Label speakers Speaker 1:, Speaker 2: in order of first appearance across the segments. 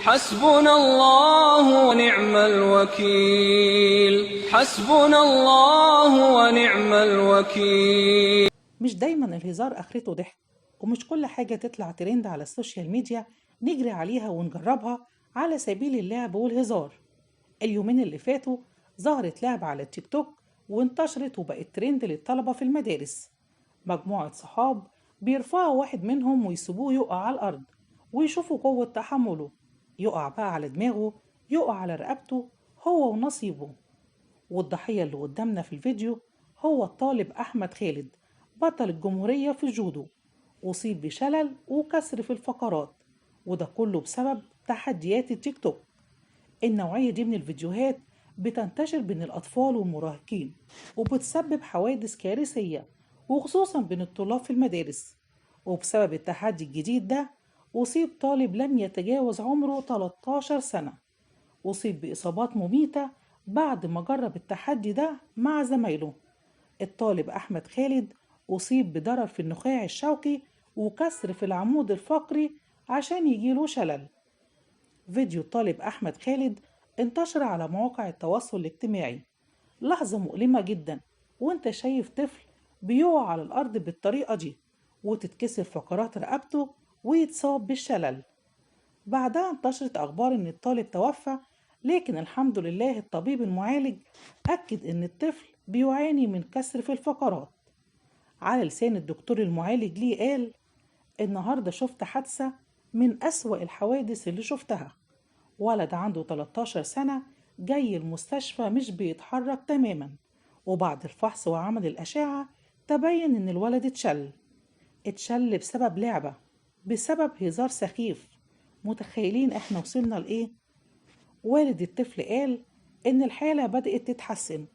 Speaker 1: حسبنا الله ونعم الوكيل. حسبنا الله ونعم الوكيل.
Speaker 2: مش دايما الهزار آخرته ضحك، ومش كل حاجة تطلع ترند على السوشيال ميديا نجري عليها ونجربها على سبيل اللعب والهزار. اليومين اللي فاتوا ظهرت لعبة على التيك توك وانتشرت وبقت ترند للطلبة في المدارس. مجموعة صحاب بيرفعوا واحد منهم ويسيبوه يقع على الأرض ويشوفوا قوة تحمله، يقع بقى على دماغه، يقع على رقبته، هو ونصيبه. والضحية اللي قدامنا في الفيديو هو الطالب أحمد خالد، بطل الجمهورية في الجودو، أصيب بشلل وكسر في الفقرات، وده كله بسبب تحديات التيك توك. النوعية دي من الفيديوهات بتنتشر بين الأطفال والمراهقين وبتسبب حوادث كارثية، وخصوصا بين الطلاب في المدارس. وبسبب التحدي الجديد ده أصيب طالب لم يتجاوز عمره 13 سنة، أصيب بإصابات مميتة بعد ما جرب التحدي ده مع زمايله. الطالب أحمد خالد أصيب بضرر في النخاع الشوكي وكسر في العمود الفقري عشان يجيله شلل. فيديو الطالب أحمد خالد انتشر على مواقع التواصل الاجتماعي. لحظة مؤلمة جدا وانت شايف طفل بيقع على الأرض بالطريقة دي وتتكسر فقرات رقبته ويتصاب بالشلل. بعدها انتشرت أخبار إن الطالب توفى، لكن الحمد لله الطبيب المعالج أكد إن الطفل بيعاني من كسر في الفقرات. على لسان الدكتور المعالج ليه قال: النهاردة شفت حادثة من أسوأ الحوادث اللي شفتها. ولد عنده 13 سنة جاي المستشفى مش بيتحرك تماما، وبعد الفحص وعمل الأشعة تبين إن الولد اتشل بسبب لعبة، بسبب هزار سخيف. متخيلين احنا وصلنا لإيه؟ والد الطفل قال إن الحالة بدأت تتحسن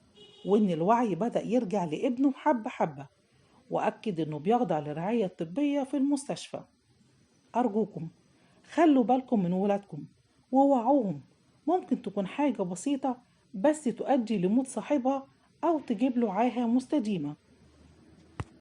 Speaker 2: وإن الوعي بدأ يرجع لابنه حبة حبة، وأكد إنه بيخضع للرعاية الطبية في المستشفى. أرجوكم خلوا بالكم من ولادكم ووعوهم، ممكن تكون حاجة بسيطة بس تؤدي لموت صاحبها أو تجيب له عاهة مستديمة.